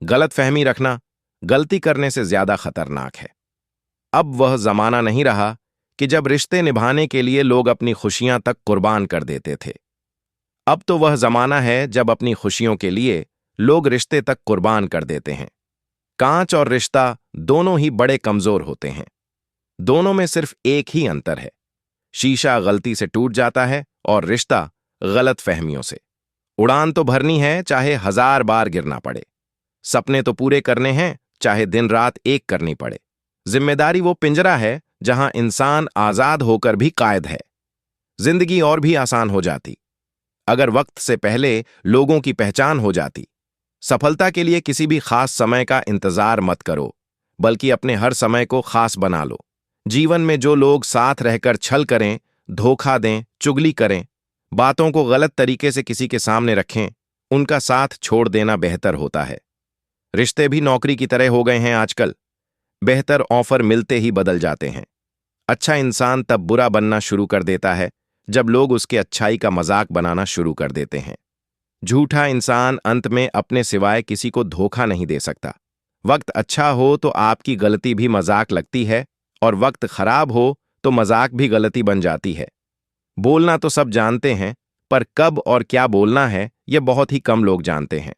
गलतफहमी रखना गलती करने से ज्यादा खतरनाक है। अब वह जमाना नहीं रहा कि जब रिश्ते निभाने के लिए लोग अपनी खुशियां तक कुर्बान कर देते थे। अब तो वह जमाना है जब अपनी खुशियों के लिए लोग रिश्ते तक कुर्बान कर देते हैं। कांच और रिश्ता दोनों ही बड़े कमजोर होते हैं। दोनों में सिर्फ एक ही अंतर है, शीशा गलती से टूट जाता है और रिश्ता गलत फहमियों से। उड़ान तो भरनी है चाहे 1000 बार गिरना पड़े। सपने तो पूरे करने हैं चाहे दिन रात एक करनी पड़े। जिम्मेदारी वो पिंजरा है जहां इंसान आजाद होकर भी कायद है। जिंदगी और भी आसान हो जाती अगर वक्त से पहले लोगों की पहचान हो जाती। सफलता के लिए किसी भी खास समय का इंतजार मत करो, बल्कि अपने हर समय को खास बना लो। जीवन में जो लोग साथ रहकर छल करें, धोखा दें, चुगली करें, बातों को गलत तरीके से किसी के सामने रखें, उनका साथ छोड़ देना बेहतर होता है। रिश्ते भी नौकरी की तरह हो गए हैं आजकल। बेहतर ऑफर मिलते ही बदल जाते हैं। अच्छा इंसान तब बुरा बनना शुरू कर देता है जब लोग उसके अच्छाई का मजाक बनाना शुरू कर देते हैं। झूठा इंसान अंत में अपने सिवाय किसी को धोखा नहीं दे सकता। वक्त अच्छा हो तो आपकी गलती भी मजाक लगती है, और वक्त खराब हो तो मजाक भी गलती बन जाती है। बोलना तो सब जानते हैं, पर कब और क्या बोलना है यह बहुत ही कम लोग जानते हैं।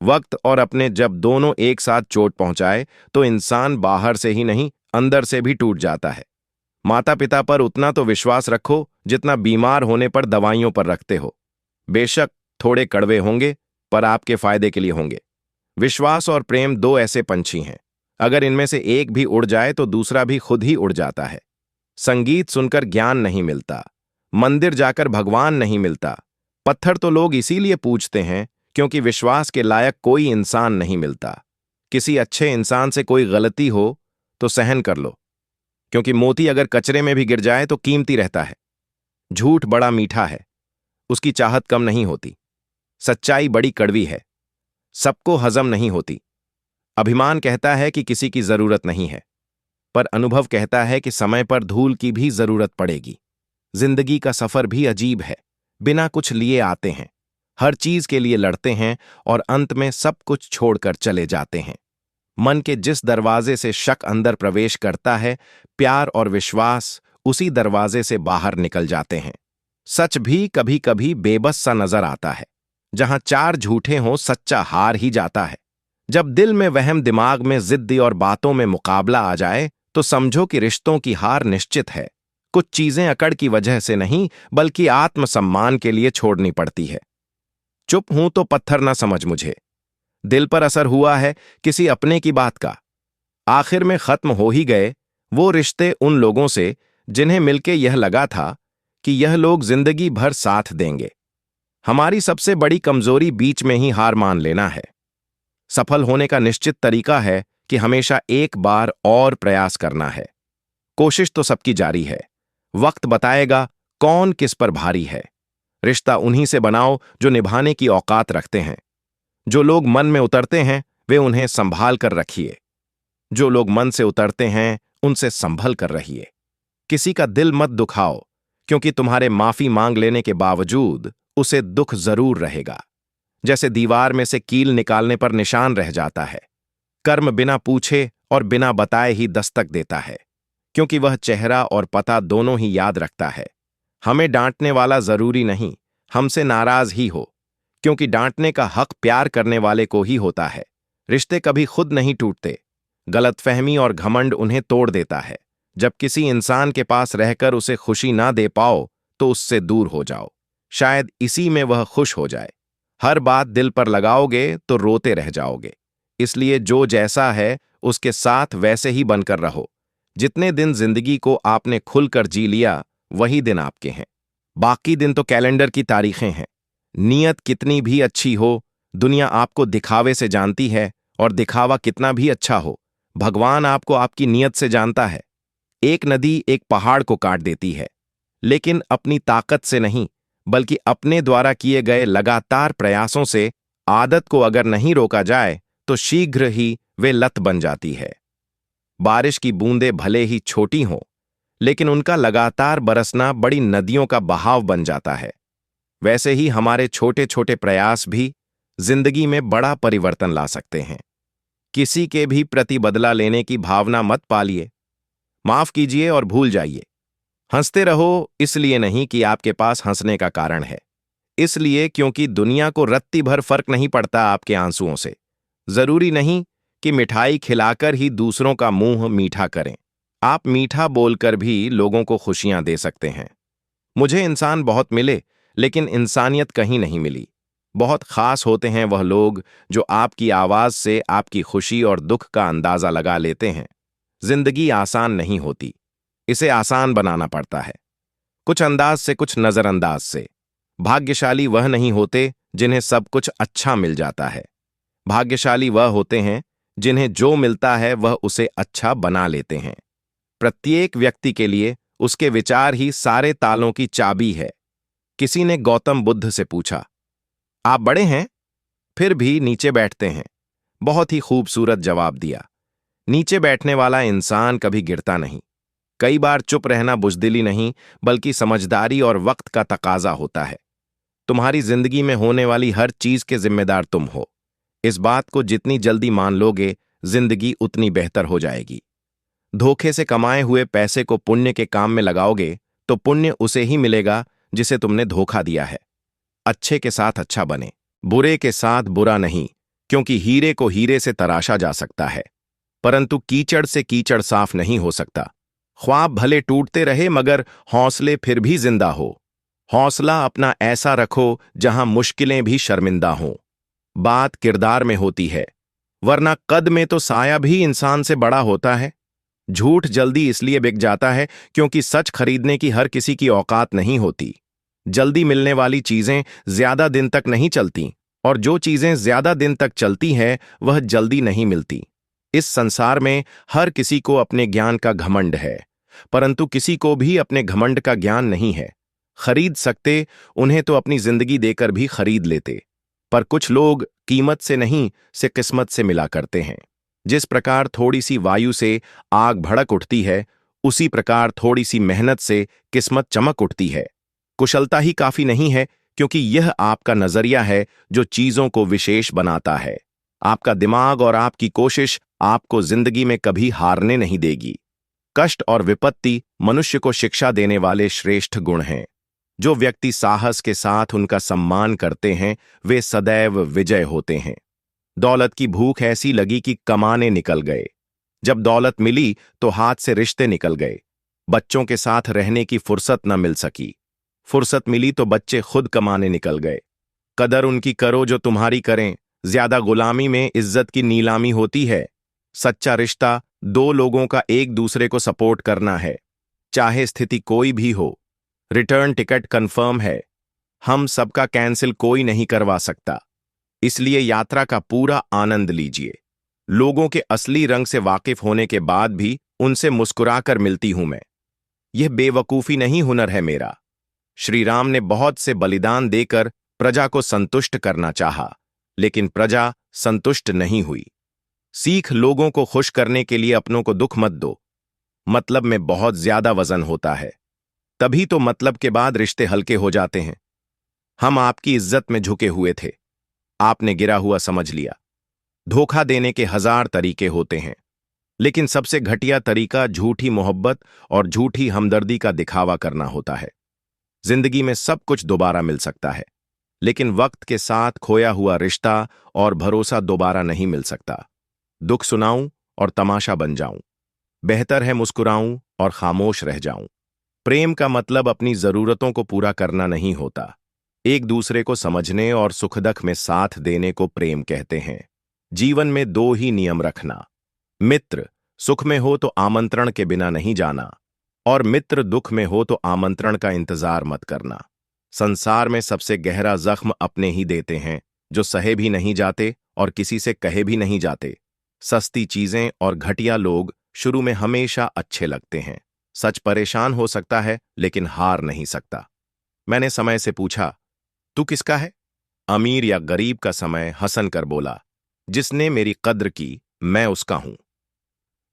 वक्त और अपने जब दोनों एक साथ चोट पहुंचाए तो इंसान बाहर से ही नहीं अंदर से भी टूट जाता है। माता पिता पर उतना तो विश्वास रखो जितना बीमार होने पर दवाइयों पर रखते हो। बेशक थोड़े कड़वे होंगे, पर आपके फायदे के लिए होंगे। विश्वास और प्रेम दो ऐसे पंछी हैं, अगर इनमें से एक भी उड़ जाए तो दूसरा भी खुद ही उड़ जाता है। संगीत सुनकर ज्ञान नहीं मिलता, मंदिर जाकर भगवान नहीं मिलता। पत्थर तो लोग इसीलिए पूजते हैं क्योंकि विश्वास के लायक कोई इंसान नहीं मिलता। किसी अच्छे इंसान से कोई गलती हो तो सहन कर लो, क्योंकि मोती अगर कचरे में भी गिर जाए तो कीमती रहता है। झूठ बड़ा मीठा है, उसकी चाहत कम नहीं होती। सच्चाई बड़ी कड़वी है, सबको हजम नहीं होती। अभिमान कहता है कि किसी की जरूरत नहीं है, पर अनुभव कहता है कि समय पर धूल की भी जरूरत पड़ेगी। जिंदगी का सफर भी अजीब है, बिना कुछ लिए आते हैं, हर चीज के लिए लड़ते हैं और अंत में सब कुछ छोड़कर चले जाते हैं। मन के जिस दरवाजे से शक अंदर प्रवेश करता है, प्यार और विश्वास उसी दरवाजे से बाहर निकल जाते हैं। सच भी कभी कभी बेबस सा नजर आता है। जहां 4 झूठे हों सच्चा हार ही जाता है। जब दिल में वहम, दिमाग में जिद्दी और बातों में मुकाबला आ जाए तो समझो कि रिश्तों की हार निश्चित है। कुछ चीजें अकड़ की वजह से नहीं, बल्कि आत्मसम्मान के लिए छोड़नी पड़ती है। चुप हूं तो पत्थर ना समझ मुझे। दिल पर असर हुआ है किसी अपने की बात का। आखिर में खत्म हो ही गए वो रिश्ते उन लोगों से जिन्हें मिलके यह लगा था कि यह लोग जिंदगी भर साथ देंगे। हमारी सबसे बड़ी कमजोरी बीच में ही हार मान लेना है। सफल होने का निश्चित तरीका है कि हमेशा एक बार और प्रयास करना है। कोशिश तो सबकी जारी है, वक्त बताएगा कौन किस पर भारी है। रिश्ता उन्हीं से बनाओ जो निभाने की औकात रखते हैं। जो लोग मन में उतरते हैं वे उन्हें संभाल कर रखिए। जो लोग मन से उतरते हैं उनसे संभल कर रहिए। किसी का दिल मत दुखाओ, क्योंकि तुम्हारे माफी मांग लेने के बावजूद उसे दुख जरूर रहेगा। जैसे दीवार में से कील निकालने पर निशान रह जाता है। कर्म बिना पूछे और बिना बताए ही दस्तक देता है, क्योंकि वह चेहरा और पता दोनों ही याद रखता है। हमें डांटने वाला जरूरी नहीं हमसे नाराज ही हो, क्योंकि डांटने का हक प्यार करने वाले को ही होता है। रिश्ते कभी खुद नहीं टूटते, गलतफहमी और घमंड उन्हें तोड़ देता है। जब किसी इंसान के पास रहकर उसे खुशी ना दे पाओ तो उससे दूर हो जाओ, शायद इसी में वह खुश हो जाए। हर बात दिल पर लगाओगे तो रोते रह जाओगे। इसलिए जो जैसा है उसके साथ वैसे ही बनकर रहो। जितने दिन जिंदगी को आपने खुलकर जी लिया वही दिन आपके हैं, बाकी दिन तो कैलेंडर की तारीखें हैं। नीयत कितनी भी अच्छी हो, दुनिया आपको दिखावे से जानती है, और दिखावा कितना भी अच्छा हो, भगवान आपको आपकी नीयत से जानता है। एक नदी एक पहाड़ को काट देती है, लेकिन अपनी ताकत से नहीं, बल्कि अपने द्वारा किए गए लगातार प्रयासों से। आदत को अगर नहीं रोका जाए तो शीघ्र ही वे लत बन जाती है। बारिश की बूंदें भले ही छोटी हों, लेकिन उनका लगातार बरसना बड़ी नदियों का बहाव बन जाता है। वैसे ही हमारे छोटे छोटे प्रयास भी जिंदगी में बड़ा परिवर्तन ला सकते हैं। किसी के भी प्रति बदला लेने की भावना मत पालिए। माफ कीजिए और भूल जाइए। हंसते रहो इसलिए नहीं कि आपके पास हंसने का कारण है, इसलिए क्योंकि दुनिया को रत्ती भर फर्क नहीं पड़ता आपके आंसुओं से। जरूरी नहीं कि मिठाई खिलाकर ही दूसरों का मुंह मीठा करें। आप मीठा बोलकर भी लोगों को खुशियां दे सकते हैं। मुझे इंसान बहुत मिले, लेकिन इंसानियत कहीं नहीं मिली। बहुत खास होते हैं वह लोग जो आपकी आवाज से आपकी खुशी और दुख का अंदाजा लगा लेते हैं। जिंदगी आसान नहीं होती, इसे आसान बनाना पड़ता है, कुछ अंदाज से, कुछ नजरअंदाज से। भाग्यशाली वह नहीं होते जिन्हें सब कुछ अच्छा मिल जाता है। भाग्यशाली वह होते हैं जिन्हें जो मिलता है वह उसे अच्छा बना लेते हैं। प्रत्येक व्यक्ति के लिए उसके विचार ही सारे तालों की चाबी है। किसी ने गौतम बुद्ध से पूछा, आप बड़े हैं फिर भी नीचे बैठते हैं। बहुत ही खूबसूरत जवाब दिया। नीचे बैठने वाला इंसान कभी गिरता नहीं। कई बार चुप रहना बुज़दिली नहीं, बल्कि समझदारी और वक्त का तकाजा होता है। तुम्हारी जिंदगी में होने वाली हर चीज के जिम्मेदार तुम हो। इस बात को जितनी जल्दी मान लोगे, जिंदगी उतनी बेहतर हो जाएगी। धोखे से कमाए हुए पैसे को पुण्य के काम में लगाओगे तो पुण्य उसे ही मिलेगा जिसे तुमने धोखा दिया है। अच्छे के साथ अच्छा बने, बुरे के साथ बुरा नहीं, क्योंकि हीरे को हीरे से तराशा जा सकता है, परंतु कीचड़ से कीचड़ साफ नहीं हो सकता। ख्वाब भले टूटते रहे मगर हौसले फिर भी जिंदा हो। हौसला अपना ऐसा रखो जहां मुश्किलें भी शर्मिंदा हों। बात किरदार में होती है, वरना कद में तो साया भी इंसान से बड़ा होता है। झूठ जल्दी इसलिए बिक जाता है क्योंकि सच खरीदने की हर किसी की औकात नहीं होती। जल्दी मिलने वाली चीजें ज्यादा दिन तक नहीं चलती, और जो चीजें ज्यादा दिन तक चलती हैं वह जल्दी नहीं मिलती। इस संसार में हर किसी को अपने ज्ञान का घमंड है, परंतु किसी को भी अपने घमंड का ज्ञान नहीं है। खरीद सकते उन्हें तो अपनी जिंदगी देकर भी खरीद लेते, पर कुछ लोग कीमत से नहीं से किस्मत से मिला करते हैं। जिस प्रकार थोड़ी सी वायु से आग भड़क उठती है, उसी प्रकार थोड़ी सी मेहनत से किस्मत चमक उठती है। कुशलता ही काफी नहीं है, क्योंकि यह आपका नजरिया है जो चीजों को विशेष बनाता है। आपका दिमाग और आपकी कोशिश आपको जिंदगी में कभी हारने नहीं देगी। कष्ट और विपत्ति मनुष्य को शिक्षा देने वाले श्रेष्ठ गुण हैं। जो व्यक्ति साहस के साथ उनका सम्मान करते हैं, वे सदैव विजय होते हैं। दौलत की भूख ऐसी लगी कि कमाने निकल गए। जब दौलत मिली तो हाथ से रिश्ते निकल गए। बच्चों के साथ रहने की फुर्सत न मिल सकी। फुर्सत मिली तो बच्चे खुद कमाने निकल गए। कदर उनकी करो जो तुम्हारी करें, ज्यादा गुलामी में इज्जत की नीलामी होती है। सच्चा रिश्ता दो लोगों का एक दूसरे को सपोर्ट करना है, चाहे स्थिति कोई भी हो। रिटर्न टिकट कंफर्म है, हम सबका कैंसिल कोई नहीं करवा सकता, इसलिए यात्रा का पूरा आनंद लीजिए। लोगों के असली रंग से वाकिफ होने के बाद भी उनसे मुस्कुराकर मिलती हूं मैं। यह बेवकूफी नहीं, हुनर है मेरा। श्री राम ने बहुत से बलिदान देकर प्रजा को संतुष्ट करना चाहा, लेकिन प्रजा संतुष्ट नहीं हुई। सीख लोगों को खुश करने के लिए अपनों को दुख मत दो। मतलब में बहुत ज्यादा वजन होता है, तभी तो मतलब के बाद रिश्ते हल्के हो जाते हैं। हम आपकी इज्जत में झुके हुए थे, आपने गिरा हुआ समझ लिया। धोखा देने के 1000 तरीके होते हैं, लेकिन सबसे घटिया तरीका झूठी मोहब्बत और झूठी हमदर्दी का दिखावा करना होता है। जिंदगी में सब कुछ दोबारा मिल सकता है, लेकिन वक्त के साथ खोया हुआ रिश्ता और भरोसा दोबारा नहीं मिल सकता। दुख सुनाऊं और तमाशा बन जाऊं, बेहतर है मुस्कुराऊं और खामोश रह जाऊं। प्रेम का मतलब अपनी जरूरतों को पूरा करना नहीं होता, एक दूसरे को समझने और सुख-दुख में साथ देने को प्रेम कहते हैं। जीवन में 2 ही नियम रखना, मित्र सुख में हो तो आमंत्रण के बिना नहीं जाना, और मित्र दुख में हो तो आमंत्रण का इंतजार मत करना। संसार में सबसे गहरा जख्म अपने ही देते हैं, जो सहे भी नहीं जाते और किसी से कहे भी नहीं जाते। सस्ती चीजें और घटिया लोग शुरू में हमेशा अच्छे लगते हैं। सच परेशान हो सकता है, लेकिन हार नहीं सकता। मैंने समय से पूछा, तू किसका है? अमीर या गरीब का समय हंसन कर बोला, जिसने मेरी कद्र की मैं उसका हूं।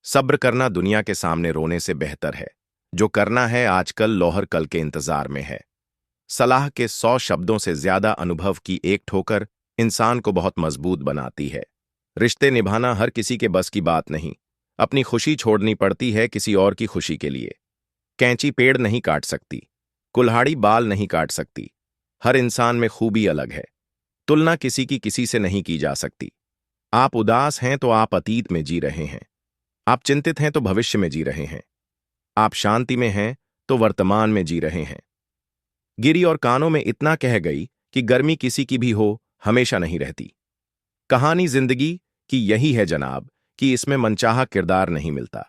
सब्र करना दुनिया के सामने रोने से बेहतर है। जो करना है आजकल लौहर कल के इंतजार में है। सलाह के 100 शब्दों से ज्यादा अनुभव की एक ठोकर इंसान को बहुत मजबूत बनाती है। रिश्ते निभाना हर किसी के बस की बात नहीं। अपनी खुशी छोड़नी पड़ती है किसी और की खुशी के लिए। कैंची पेड़ नहीं काट सकती, कुल्हाड़ी बाल नहीं काट सकती। हर इंसान में खूबी अलग है। तुलना किसी की किसी से नहीं की जा सकती। आप उदास हैं तो आप अतीत में जी रहे हैं। आप चिंतित हैं तो भविष्य में जी रहे हैं। आप शांति में हैं तो वर्तमान में जी रहे हैं। गिरी और कानों में इतना कह गई कि गर्मी किसी की भी हो, हमेशा नहीं रहती। कहानी जिंदगी की यही है जनाब, कि इसमें मनचाहा किरदार नहीं मिलता।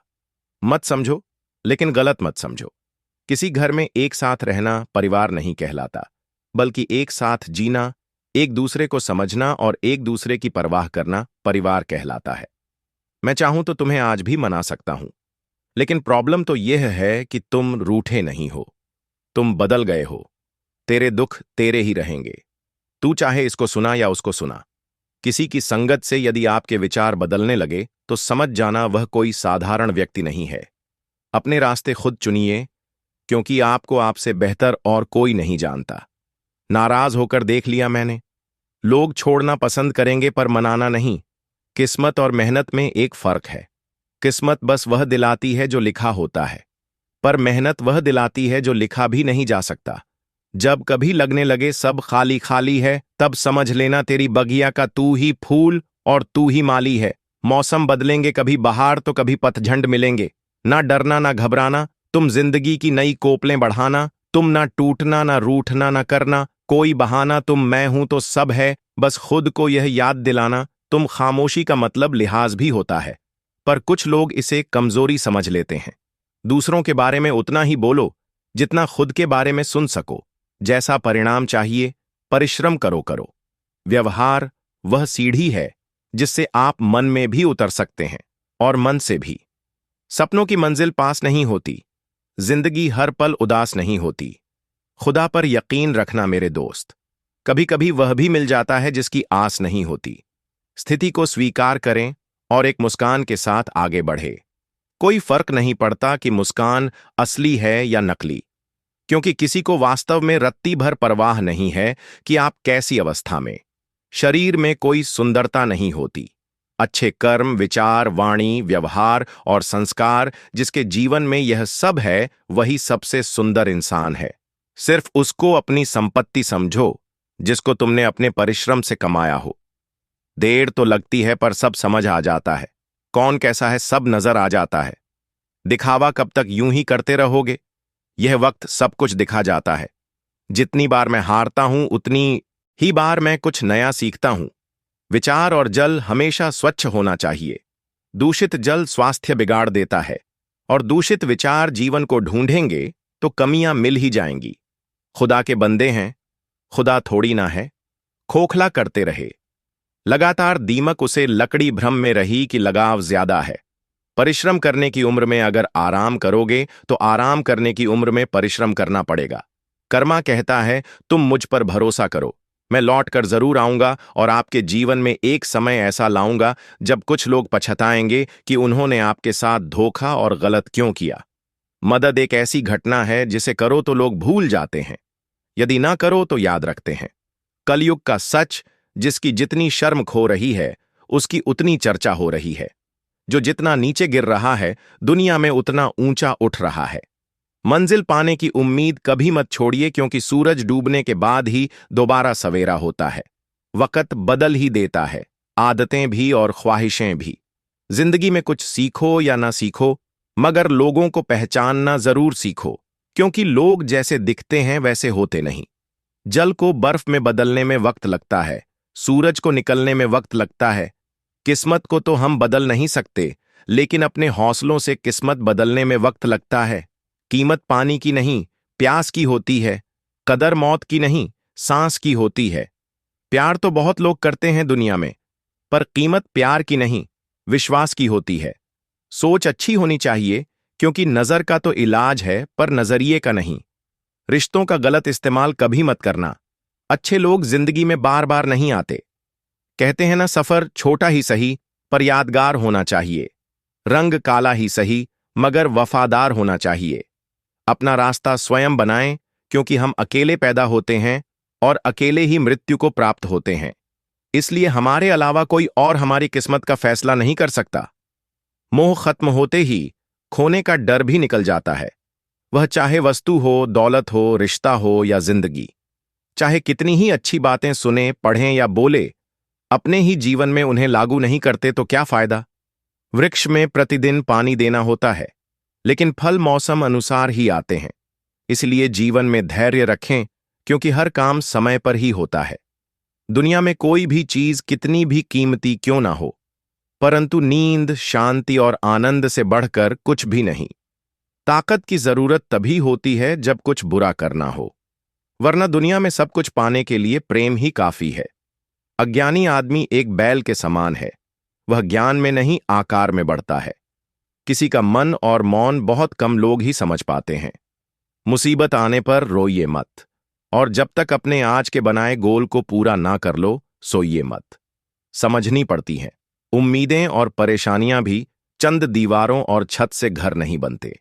मत समझो, लेकिन गलत मत समझो। किसी घर में एक साथ रहना परिवार नहीं कहलाता, बल्कि एक साथ जीना, एक दूसरे को समझना और एक दूसरे की परवाह करना परिवार कहलाता है। मैं चाहूं तो तुम्हें आज भी मना सकता हूं, लेकिन प्रॉब्लम तो यह है कि तुम रूठे नहीं हो, तुम बदल गए हो। तेरे दुख तेरे ही रहेंगे, तू चाहे इसको सुना या उसको सुना। किसी की संगत से यदि आपके विचार बदलने लगे तो समझ जाना वह कोई साधारण व्यक्ति नहीं है। अपने रास्ते खुद चुनिए, क्योंकि आपको आपसे बेहतर और कोई नहीं जानता। नाराज होकर देख लिया मैंने। लोग छोड़ना पसंद करेंगे पर मनाना नहीं। किस्मत और मेहनत में एक फर्क है। किस्मत बस वह दिलाती है जो लिखा होता है, पर मेहनत वह दिलाती है जो लिखा भी नहीं जा सकता। जब कभी लगने लगे सब खाली खाली है, तब समझ लेना तेरी बगिया का तू ही फूल और तू ही माली है। मौसम बदलेंगे, कभी बहार तो कभी पतझड़ मिलेंगे। ना डरना ना घबराना, तुम जिंदगी की नई कोपलें बढ़ाना। तुम ना टूटना ना रूठना ना करना कोई बहाना। तुम मैं हूं तो सब है, बस खुद को यह याद दिलाना। तुम खामोशी का मतलब लिहाज भी होता है, पर कुछ लोग इसे कमजोरी समझ लेते हैं। दूसरों के बारे में उतना ही बोलो जितना खुद के बारे में सुन सको। जैसा परिणाम चाहिए परिश्रम करो। व्यवहार वह सीढ़ी है जिससे आप मन में भी उतर सकते हैं, और मन से भी। सपनों की मंजिल पास नहीं होती, जिंदगी हर पल उदास नहीं होती। खुदा पर यकीन रखना मेरे दोस्त, कभी कभी वह भी मिल जाता है जिसकी आस नहीं होती। स्थिति को स्वीकार करें और एक मुस्कान के साथ आगे बढ़े। कोई फर्क नहीं पड़ता कि मुस्कान असली है या नकली, क्योंकि किसी को वास्तव में रत्ती भर परवाह नहीं है कि आप कैसी अवस्था में। शरीर में कोई सुंदरता नहीं होती। अच्छे कर्म, विचार, वाणी, व्यवहार और संस्कार जिसके जीवन में यह सब है, वही सबसे सुंदर इंसान है। सिर्फ उसको अपनी संपत्ति समझो जिसको तुमने अपने परिश्रम से कमाया हो। देर तो लगती है पर सब समझ आ जाता है। कौन कैसा है सब नजर आ जाता है। दिखावा कब तक यूं ही करते रहोगे? यह वक्त सब कुछ दिखा जाता है। जितनी बार मैं हारता हूं उतनी ही बार मैं कुछ नया सीखता हूं। विचार और जल हमेशा स्वच्छ होना चाहिए। दूषित जल स्वास्थ्य बिगाड़ देता है, और दूषित विचार जीवन को ढूंढेंगे तो कमियां मिल ही जाएंगी। खुदा के बंदे हैं, खुदा थोड़ी ना है। खोखला करते रहे। लगातार दीमक उसे लकड़ी भ्रम में रही कि लगाव ज्यादा है। परिश्रम करने की उम्र में अगर आराम करोगे तो आराम करने की उम्र में परिश्रम करना पड़ेगा। कर्मा कहता है तुम मुझ पर भरोसा करो, मैं लौट कर जरूर आऊंगा और आपके जीवन में एक समय ऐसा लाऊंगा जब कुछ लोग पछताएंगे कि उन्होंने आपके साथ धोखा और गलत क्यों किया। मदद एक ऐसी घटना है जिसे करो तो लोग भूल जाते हैं, यदि ना करो तो याद रखते हैं। कलयुग का सच, जिसकी जितनी शर्म खो रही है उसकी उतनी चर्चा हो रही है। जो जितना नीचे गिर रहा है दुनिया में उतना ऊंचा उठ रहा है। मंजिल पाने की उम्मीद कभी मत छोड़िए, क्योंकि सूरज डूबने के बाद ही दोबारा सवेरा होता है। वक्त बदल ही देता है, आदतें भी और ख्वाहिशें भी। जिंदगी में कुछ सीखो या ना सीखो, मगर लोगों को पहचानना जरूर सीखो, क्योंकि लोग जैसे दिखते हैं वैसे होते नहीं। जल को बर्फ में बदलने में वक्त लगता है, सूरज को निकलने में वक्त लगता है। किस्मत को तो हम बदल नहीं सकते, लेकिन अपने हौसलों से किस्मत बदलने में वक्त लगता है। कीमत पानी की नहीं, प्यास की होती है। कदर मौत की नहीं, सांस की होती है। प्यार तो बहुत लोग करते हैं दुनिया में, पर कीमत प्यार की नहीं, विश्वास की होती है। सोच अच्छी होनी चाहिए, क्योंकि नजर का तो इलाज है पर नजरिए का नहीं। रिश्तों का गलत इस्तेमाल कभी मत करना। अच्छे लोग जिंदगी में बार बार नहीं आते। कहते हैं ना, सफर छोटा ही सही पर यादगार होना चाहिए। रंग काला ही सही मगर वफादार होना चाहिए। अपना रास्ता स्वयं बनाएं, क्योंकि हम अकेले पैदा होते हैं और अकेले ही मृत्यु को प्राप्त होते हैं। इसलिए हमारे अलावा कोई और हमारी किस्मत का फैसला नहीं कर सकता। मोह खत्म होते ही खोने का डर भी निकल जाता है। वह चाहे वस्तु हो, दौलत हो, रिश्ता हो या जिंदगी। चाहे कितनी ही अच्छी बातें सुने, पढ़ें या बोले, अपने ही जीवन में उन्हें लागू नहीं करते तो क्या फायदा। वृक्ष में प्रतिदिन पानी देना होता है, लेकिन फल मौसम अनुसार ही आते हैं। इसलिए जीवन में धैर्य रखें, क्योंकि हर काम समय पर ही होता है। दुनिया में कोई भी चीज कितनी भी कीमती क्यों ना हो, परंतु नींद, शांति और आनंद से बढ़कर कुछ भी नहीं। ताकत की जरूरत तभी होती है जब कुछ बुरा करना हो, वरना दुनिया में सब कुछ पाने के लिए प्रेम ही काफी है। अज्ञानी आदमी एक बैल के समान है। वह ज्ञान में नहीं, आकार में बढ़ता है। किसी का मन और मौन बहुत कम लोग ही समझ पाते हैं। मुसीबत आने पर रोइए मत, और जब तक अपने आज के बनाए गोल को पूरा ना कर लो, सोइए मत। समझनी पड़ती हैं, उम्मीदें और परेशानियां भी चंद दीवारों और छत से घर नहीं बनते।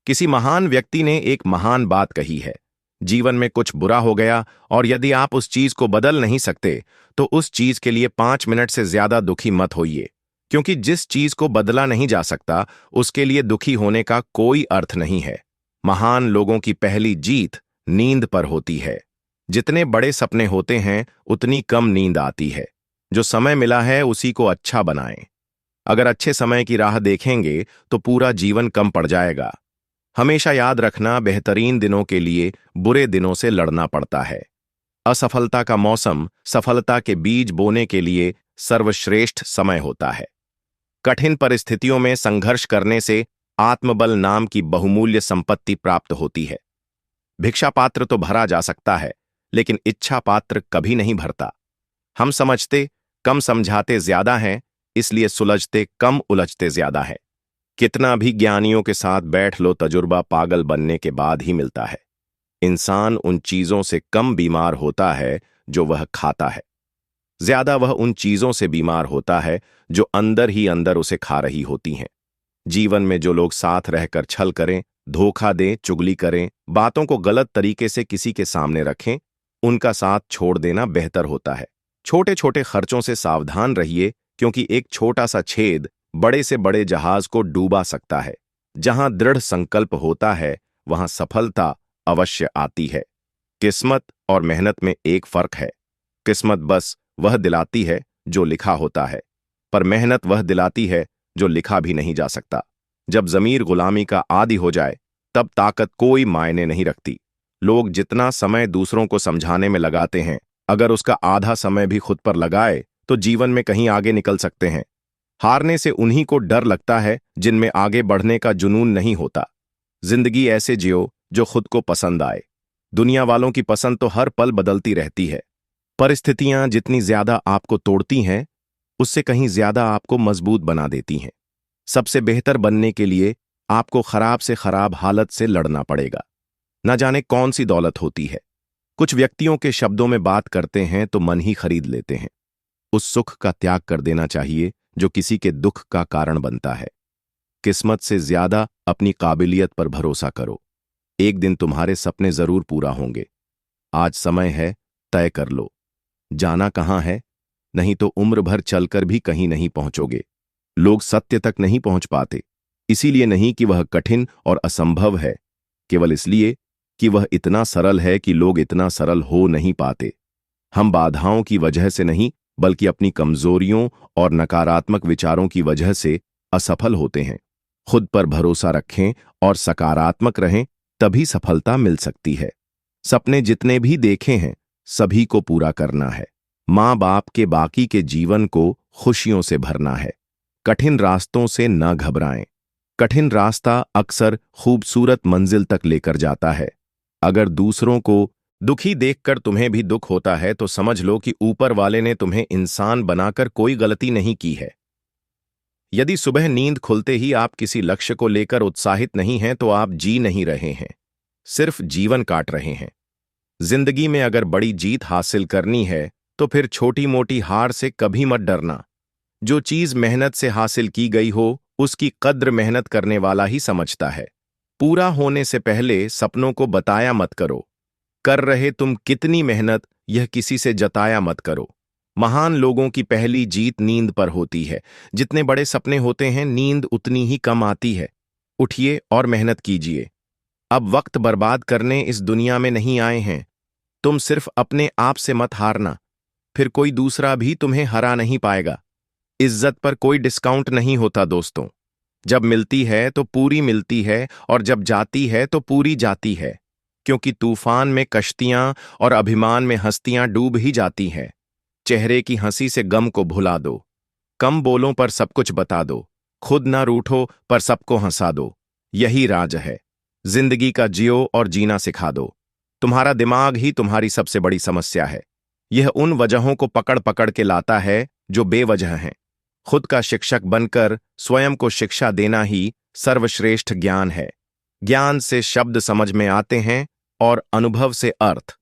किसी महान व्यक्ति ने एक महान बात कही है, जीवन में कुछ बुरा हो गया और यदि आप उस चीज को बदल नहीं सकते तो उस चीज के लिए 5 मिनट से ज्यादा दुखी मत होइए, क्योंकि जिस चीज को बदला नहीं जा सकता उसके लिए दुखी होने का कोई अर्थ नहीं है। महान लोगों की पहली जीत नींद पर होती है। जितने बड़े सपने होते हैं उतनी कम नींद आती है। जो समय मिला है उसी को अच्छा बनाएं। अगर अच्छे समय की राह देखेंगे तो पूरा जीवन कम पड़ जाएगा। हमेशा याद रखना, बेहतरीन दिनों के लिए बुरे दिनों से लड़ना पड़ता है। असफलता का मौसम सफलता के बीज बोने के लिए सर्वश्रेष्ठ समय होता है। कठिन परिस्थितियों में संघर्ष करने से आत्मबल नाम की बहुमूल्य संपत्ति प्राप्त होती है। भिक्षा पात्र तो भरा जा सकता है, लेकिन इच्छा पात्र कभी नहीं भरता। हम समझते कम, समझाते ज्यादा हैं, इसलिए सुलझते कम, उलझते ज्यादा है। कितना भी ज्ञानियों के साथ बैठ लो, तजुर्बा पागल बनने के बाद ही मिलता है। इंसान उन चीजों से कम बीमार होता है जो वह खाता है, ज्यादा वह उन चीजों से बीमार होता है जो अंदर ही अंदर उसे खा रही होती हैं। जीवन में जो लोग साथ रहकर छल करें, धोखा दें, चुगली करें, बातों को गलत तरीके से किसी के सामने रखें, उनका साथ छोड़ देना बेहतर होता है। छोटे छोटे खर्चों से सावधान रहिए, क्योंकि एक छोटा सा छेद बड़े से बड़े जहाज को डूबा सकता है। जहां दृढ़ संकल्प होता है वहां सफलता अवश्य आती है। किस्मत और मेहनत में एक फर्क है। किस्मत बस वह दिलाती है जो लिखा होता है, पर मेहनत वह दिलाती है जो लिखा भी नहीं जा सकता। जब जमीर गुलामी का आदी हो जाए तब ताकत कोई मायने नहीं रखती। लोग जितना समय दूसरों को समझाने में लगाते हैं, अगर उसका आधा समय भी खुद पर लगाए तो जीवन में कहीं आगे निकल सकते हैं। हारने से उन्हीं को डर लगता है जिनमें आगे बढ़ने का जुनून नहीं होता। जिंदगी ऐसे जियो जो खुद को पसंद आए। दुनिया वालों की पसंद तो हर पल बदलती रहती है। परिस्थितियां जितनी ज्यादा आपको तोड़ती हैं, उससे कहीं ज्यादा आपको मजबूत बना देती हैं। सबसे बेहतर बनने के लिए आपको खराब से खराब हालत से लड़ना पड़ेगा। न जाने कौन सी दौलत होती है। कुछ व्यक्तियों के शब्दों में बात करते हैं तो मन ही खरीद लेते हैं। उस सुख का त्याग कर देना चाहिए जो किसी के दुख का कारण बनता है। किस्मत से ज्यादा अपनी काबिलियत पर भरोसा करो। एक दिन तुम्हारे सपने जरूर पूरा होंगे। आज समय है, तय कर लो। जाना कहां है, नहीं तो उम्र भर चलकर भी कहीं नहीं पहुंचोगे। लोग सत्य तक नहीं पहुंच पाते, इसीलिए नहीं कि वह कठिन और असंभव है, केवल इसलिए कि वह इतना सरल है कि लोग इतना सरल हो नहीं पाते। हम बाधाओं की वजह से नहीं, बल्कि अपनी कमजोरियों और नकारात्मक विचारों की वजह से असफल होते हैं। खुद पर भरोसा रखें और सकारात्मक रहें, तभी सफलता मिल सकती है। सपने जितने भी देखे हैं सभी को पूरा करना है। माँ बाप के बाकी के जीवन को खुशियों से भरना है। कठिन रास्तों से न घबराएं। कठिन रास्ता अक्सर खूबसूरत मंजिल तक लेकर जाता है। अगर दूसरों को दुखी देखकर तुम्हें भी दुख होता है तो समझ लो कि ऊपर वाले ने तुम्हें इंसान बनाकर कोई गलती नहीं की है। यदि सुबह नींद खुलते ही आप किसी लक्ष्य को लेकर उत्साहित नहीं हैं तो आप जी नहीं रहे हैं, सिर्फ जीवन काट रहे हैं। जिंदगी में अगर बड़ी जीत हासिल करनी है तो फिर छोटी मोटी हार से कभी मत डरना। जो चीज मेहनत से हासिल की गई हो उसकी कद्र मेहनत करने वाला ही समझता है। पूरा होने से पहले सपनों को बताया मत करो। कर रहे तुम कितनी मेहनत यह किसी से जताया मत करो। महान लोगों की पहली जीत नींद पर होती है। जितने बड़े सपने होते हैं, नींद उतनी ही कम आती है। उठिए और मेहनत कीजिए। अब वक्त बर्बाद करने इस दुनिया में नहीं आए हैं। तुम सिर्फ अपने आप से मत हारना, फिर कोई दूसरा भी तुम्हें हरा नहीं पाएगा। इज्जत पर कोई डिस्काउंट नहीं होता दोस्तों। जब मिलती है तो पूरी मिलती है, और जब जाती है तो पूरी जाती है। क्योंकि तूफान में कश्तियां और अभिमान में हस्तियां डूब ही जाती हैं। चेहरे की हंसी से गम को भुला दो। कम बोलो पर सब कुछ बता दो। खुद ना रूठो पर सबको हंसा दो। यही राज है। जिंदगी का जियो और जीना सिखा दो। तुम्हारा दिमाग ही तुम्हारी सबसे बड़ी समस्या है। यह उन वजहों को पकड़ पकड़ के लाता है जो बेवजह हैं। खुद का शिक्षक बनकर स्वयं को शिक्षा देना ही सर्वश्रेष्ठ ज्ञान है। ज्ञान से शब्द समझ में आते हैं और अनुभव से अर्थ।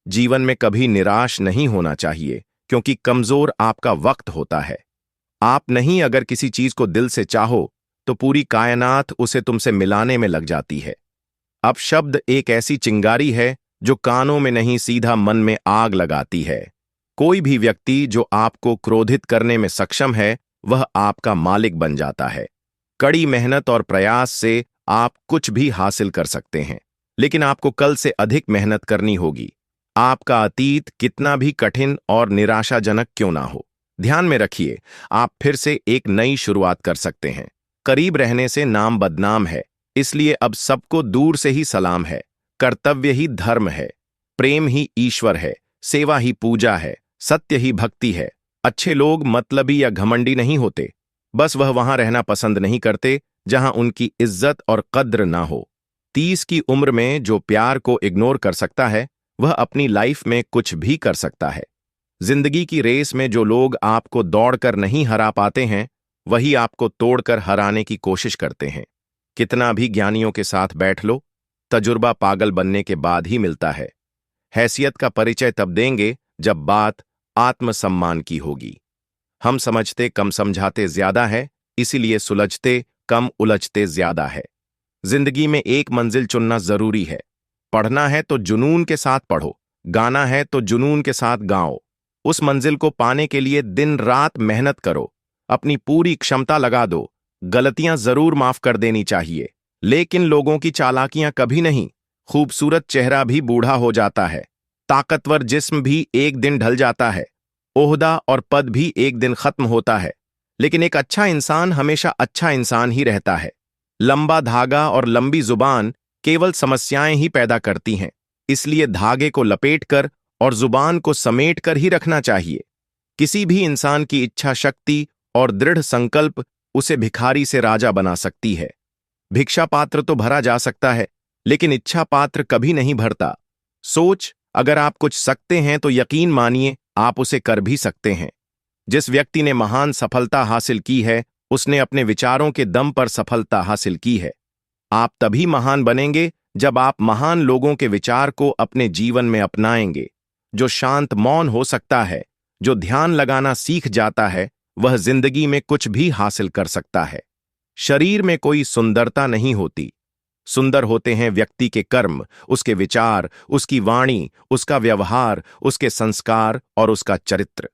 जीवन में कभी निराश नहीं होना चाहिए, क्योंकि कमजोर आपका वक्त होता है। आप नहीं, अगर किसी चीज को दिल से चाहो तो पूरी कायनात उसे तुमसे मिलाने में लग जाती है। अब शब्द एक ऐसी चिंगारी है जो कानों में नहीं, सीधा मन में आग लगाती है। कोई भी व्यक्ति जो आपको क्रोधित करने में सक्षम है, वह आपका मालिक बन जाता है। कड़ी मेहनत और प्रयास से आप कुछ भी हासिल कर सकते हैं, लेकिन आपको कल से अधिक मेहनत करनी होगी। आपका अतीत कितना भी कठिन और निराशाजनक क्यों ना हो, ध्यान में रखिए, आप फिर से एक नई शुरुआत कर सकते हैं। करीब रहने से नाम बदनाम है, इसलिए अब सबको दूर से ही सलाम है। कर्तव्य ही धर्म है, प्रेम ही ईश्वर है, सेवा ही पूजा है, सत्य ही भक्ति है। अच्छे लोग मतलबी या घमंडी नहीं होते, बस वह वहां रहना पसंद नहीं करते जहां उनकी इज्जत और कद्र ना हो। 30 की उम्र में जो प्यार को इग्नोर कर सकता है, वह अपनी लाइफ में कुछ भी कर सकता है। जिंदगी की रेस में जो लोग आपको दौड़कर नहीं हरा पाते हैं, वही आपको तोड़कर हराने की कोशिश करते हैं। कितना भी ज्ञानियों के साथ बैठ लो, तजुर्बा पागल बनने के बाद ही मिलता है। हैसियत का परिचय तब देंगे जब बात आत्मसम्मान की होगी। हम समझते कम समझाते ज्यादा है, इसीलिए सुलझते कम उलझते ज्यादा है। जिंदगी में एक मंजिल चुनना जरूरी है। पढ़ना है तो जुनून के साथ पढ़ो, गाना है तो जुनून के साथ गाओ। उस मंजिल को पाने के लिए दिन रात मेहनत करो, अपनी पूरी क्षमता लगा दो। गलतियां जरूर माफ कर देनी चाहिए, लेकिन लोगों की चालाकियां कभी नहीं। खूबसूरत चेहरा भी बूढ़ा हो जाता है, ताकतवर जिस्म भी एक दिन ढल जाता है, ओहदा और पद भी एक दिन खत्म होता है, लेकिन एक अच्छा इंसान हमेशा अच्छा इंसान ही रहता है। लंबा धागा और लंबी जुबान केवल समस्याएं ही पैदा करती हैं, इसलिए धागे को लपेटकर और जुबान को समेट कर ही रखना चाहिए। किसी भी इंसान की इच्छा शक्ति और दृढ़ संकल्प उसे भिखारी से राजा बना सकती है। भिक्षा पात्र तो भरा जा सकता है, लेकिन इच्छा पात्र कभी नहीं भरता। सोच, अगर आप कुछ सकते हैं तो यकीन मानिए आप उसे कर भी सकते हैं। जिस व्यक्ति ने महान सफलता हासिल की है, उसने अपने विचारों के दम पर सफलता हासिल की है। आप तभी महान बनेंगे जब आप महान लोगों के विचार को अपने जीवन में अपनाएंगे। जो शांत मौन हो सकता है, जो ध्यान लगाना सीख जाता है, वह जिंदगी में कुछ भी हासिल कर सकता है। शरीर में कोई सुंदरता नहीं होती, सुंदर होते हैं व्यक्ति के कर्म, उसके विचार, उसकी वाणी, उसका व्यवहार, उसके संस्कार और उसका चरित्र।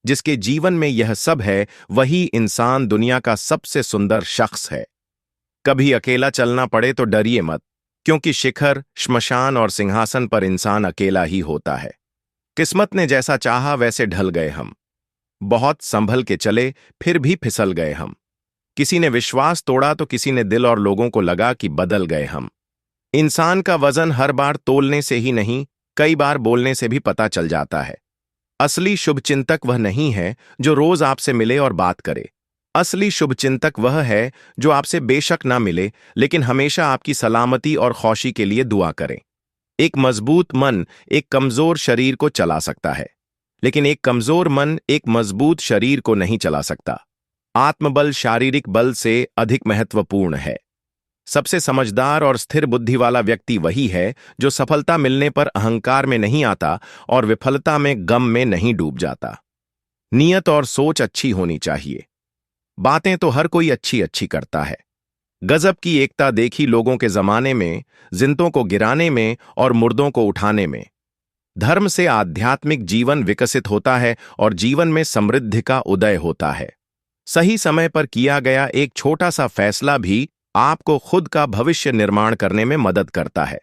जिसके जीवन में यह सब है, वही इंसान दुनिया का सबसे सुंदर शख्स है। कभी अकेला चलना पड़े तो डरिए मत, क्योंकि शिखर, श्मशान और सिंहासन पर इंसान अकेला ही होता है। किस्मत ने जैसा चाहा वैसे ढल गए हम। बहुत संभल के चले, फिर भी फिसल गए हम। किसी ने विश्वास तोड़ा तो किसी ने दिल, और लोगों को लगा कि बदल गए हम। इंसान का वजन हर बार तोलने से ही नहीं, कई बार बोलने से भी पता चल जाता है। असली शुभचिंतक वह नहीं है जो रोज आपसे मिले और बात करे। असली शुभचिंतक वह है जो आपसे बेशक ना मिले, लेकिन हमेशा आपकी सलामती और खुशी के लिए दुआ करे। एक मजबूत मन एक कमजोर शरीर को चला सकता है, लेकिन एक कमजोर मन एक मजबूत शरीर को नहीं चला सकता। आत्मबल शारीरिक बल से अधिक महत्वपूर्ण है। सबसे समझदार और स्थिर बुद्धि वाला व्यक्ति वही है जो सफलता मिलने पर अहंकार में नहीं आता और विफलता में गम में नहीं डूब जाता। नियत और सोच अच्छी होनी चाहिए। बातें तो हर कोई अच्छी अच्छी करता है। गजब की एकता देखी लोगों के जमाने में, जिंदों को गिराने में और मुर्दों को उठाने में। धर्म से आध्यात्मिक जीवन विकसित होता है और जीवन में समृद्धि का उदय होता है। सही समय पर किया गया एक छोटा सा फैसला भी आपको खुद का भविष्य निर्माण करने में मदद करता है।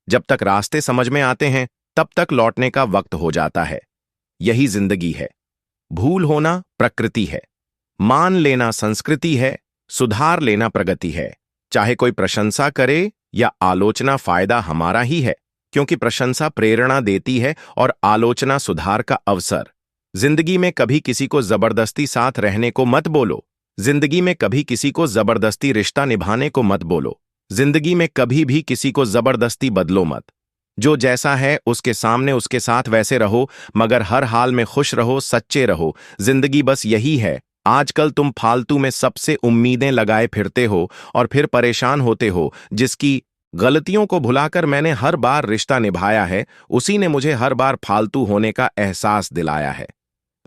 जब तक रास्ते समझ में आते हैं, तब तक लौटने का वक्त हो जाता है। यही जिंदगी है। भूल होना प्रकृति है, मान लेना संस्कृति है, सुधार लेना प्रगति है। चाहे कोई प्रशंसा करे या आलोचना, फायदा हमारा ही है, क्योंकि प्रशंसा प्रेरणा देती है और आलोचना सुधार का अवसर। जिंदगी में कभी किसी को जबरदस्ती साथ रहने को मत बोलो। जिंदगी में कभी किसी को जबरदस्ती रिश्ता निभाने को मत बोलो। जिंदगी में कभी भी किसी को जबरदस्ती बदलो मत। जो जैसा है उसके सामने उसके साथ वैसे रहो, मगर हर हाल में खुश रहो, सच्चे रहो। जिंदगी बस यही है। आजकल तुम फालतू में सबसे उम्मीदें लगाए फिरते हो और फिर परेशान होते हो। जिसकी गलतियों को भुलाकर मैंने हर बार रिश्ता निभाया है, उसी ने मुझे हर बार फालतू होने का एहसास दिलाया है।